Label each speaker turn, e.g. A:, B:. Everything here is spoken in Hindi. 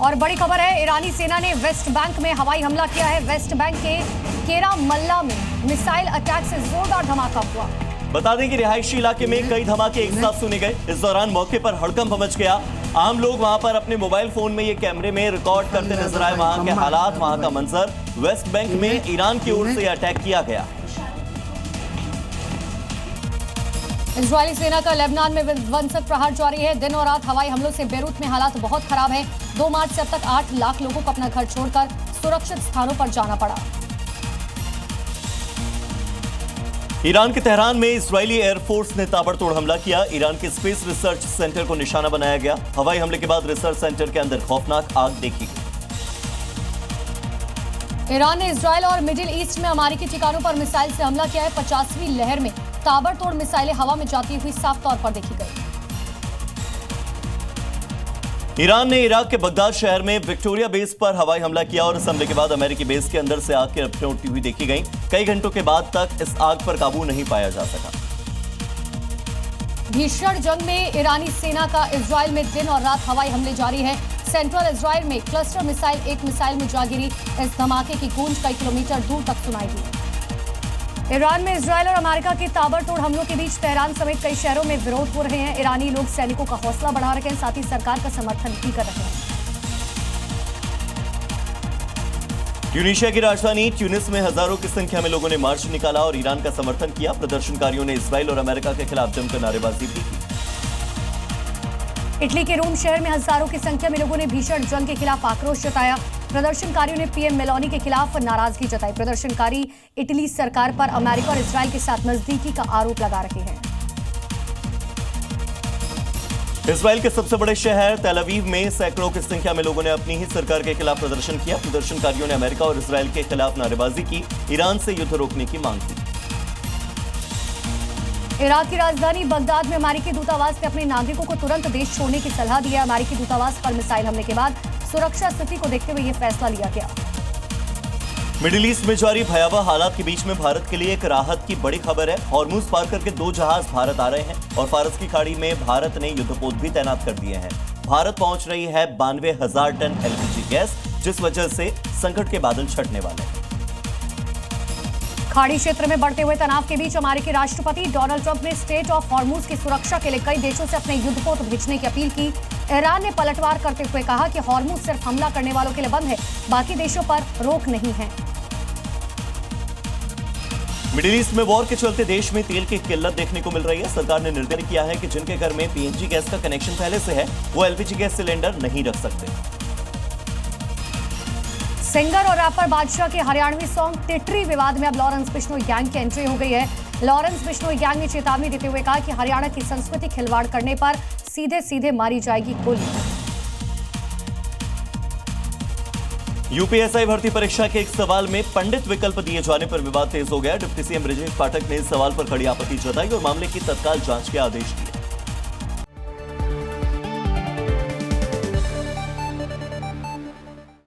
A: और बड़ी खबर है, ईरानी सेना ने वेस्ट बैंक में हवाई हमला किया है। वेस्ट बैंक के केरा मल्ला में मिसाइल अटैक से जोरदार धमाका हुआ।
B: बता दें कि रिहायशी इलाके में कई धमाके एक साथ सुने गए। इस दौरान मौके पर हड़कंप मच गया। आम लोग वहां पर अपने मोबाइल फोन में ये कैमरे में रिकॉर्ड करते नजर आए वहां के हालात, वहां का मंजर। वेस्ट बैंक में ईरान की ओर से अटैक किया गया।
A: इजरायली सेना का लेबनान में विध्वंसक प्रहार जारी है। दिन और रात हवाई हमलों से बेरूत में हालात बहुत खराब हैं। 2 मार्च से अब तक 8 लाख लोगों को अपना घर छोड़कर सुरक्षित स्थानों पर जाना पड़ा।
B: ईरान के तेहरान में इजरायली एयरफोर्स ने ताबड़तोड़ हमला किया। ईरान के स्पेस रिसर्च सेंटर को निशाना बनाया गया। हवाई हमले के बाद रिसर्च सेंटर के अंदर खौफनाक आग देखी गई।
A: ईरान ने इजरायल और मिडिल ईस्ट में अमेरिकी ठिकानों पर मिसाइल से हमला किया है। 50वीं लहर में ताबड़तोड़ मिसाइलें हवा में जाती हुई साफ तौर पर देखी गई।
B: ईरान ने इराक के बगदाद शहर में विक्टोरिया बेस पर हवाई हमला किया और इस हमले के बाद अमेरिकी बेस के अंदर से आग की लपटें उठती हुई देखी गई। कई घंटों के बाद तक इस आग पर काबू नहीं पाया जा सका।
A: भीषण जंग में ईरानी सेना का इजरायल में दिन और रात हवाई हमले जारी है। सेंट्रल इजरायल में क्लस्टर मिसाइल एक मिसाइल में जा गिरी। इस धमाके की गूंज कई किलोमीटर दूर तक सुनाई दी। ईरान में इजरायल और अमेरिका के ताबड़तोड़ हमलों के बीच तेहरान समेत कई शहरों में विरोध हो रहे हैं। ईरानी लोग सैनिकों का हौसला बढ़ा रहे हैं, साथ ही सरकार का समर्थन भी कर रहे हैं।
B: ट्यूनीशिया की राजधानी ट्यूनिस में हजारों की संख्या में लोगों ने मार्च निकाला और ईरान का समर्थन किया। प्रदर्शनकारियों ने इजरायल और अमेरिका के खिलाफ जमकर नारेबाजी भी की।
A: इटली के रोम शहर में हजारों की संख्या में लोगों ने भीषण जंग के खिलाफ आक्रोश जताया। प्रदर्शनकारियों ने पीएम मेलोनी के खिलाफ नाराजगी जताई। प्रदर्शनकारी इटली सरकार पर अमेरिका और इजरायल के साथ नजदीकी का आरोप लगा रहे हैं।
B: इजरायल के सबसे बड़े शहर तेल अवीव में सैकड़ों की संख्या में लोगों ने अपनी ही सरकार के खिलाफ प्रदर्शन किया। प्रदर्शनकारियों ने अमेरिका और इजरायल के खिलाफ नारेबाजी की, ईरान से युद्ध रोकने की मांग की।
A: इराक की राजधानी बगदाद में अमेरिकी दूतावास ने अपने नागरिकों को तुरंत देश छोड़ने की सलाह दी है। अमेरिकी दूतावास पर मिसाइल हमले के बाद सुरक्षा स्थिति को देखते हुए यह फैसला लिया गया।
B: मिडिल ईस्ट में जारी भयावह हालात के बीच में भारत के लिए एक राहत की बड़ी खबर है। हॉर्मुज पार करके 2 जहाज भारत आ रहे हैं और फारस की खाड़ी में भारत ने युद्धपोत भी तैनात कर दिए हैं। भारत पहुंच रही है 92,000 टन एलपीजी गैस, जिस वजह से संकट के बादल छटने वाले हैं।
A: खाड़ी क्षेत्र में बढ़ते हुए तनाव के बीच अमेरिकी राष्ट्रपति डोनाल्ड ट्रंप ने स्टेट ऑफ हॉर्मुज की सुरक्षा के लिए कई देशों से अपने युद्धपोत भेजने की अपील की। ईरान ने पलटवार करते हुए कहा कि हॉर्मुज सिर्फ हमला करने वालों के लिए बंद है, बाकी देशों पर रोक नहीं है।
B: मिडिल ईस्ट में वॉर के चलते देश में तेल की किल्लत देखने को मिल रही है। सरकार ने निर्णय किया है कि जिनके घर में पीएनजी गैस का कनेक्शन पहले से है, वो एलपीजी गैस सिलेंडर नहीं रख सकते।
A: सिंगर और रैपर बादशाह के हरियाणवी सॉन्ग टिटरी विवाद में अब लॉरेंस बिश्नोई गैंग की एंट्री हो गई है। लॉरेंस बिश्नोई गैंग ने चेतावनी देते हुए कहा कि हरियाणा की संस्कृति खिलवाड़ करने पर सीधे सीधे मारी जाएगी गोली।
B: यूपीएसआई भर्ती परीक्षा के एक सवाल में पंडित विकल्प दिए जाने पर विवाद तेज हो गया। डिप्टी सीएम ब्रजेश पाठक ने इस सवाल पर कड़ी आपत्ति जताई और मामले की तत्काल जांच के आदेश दिए।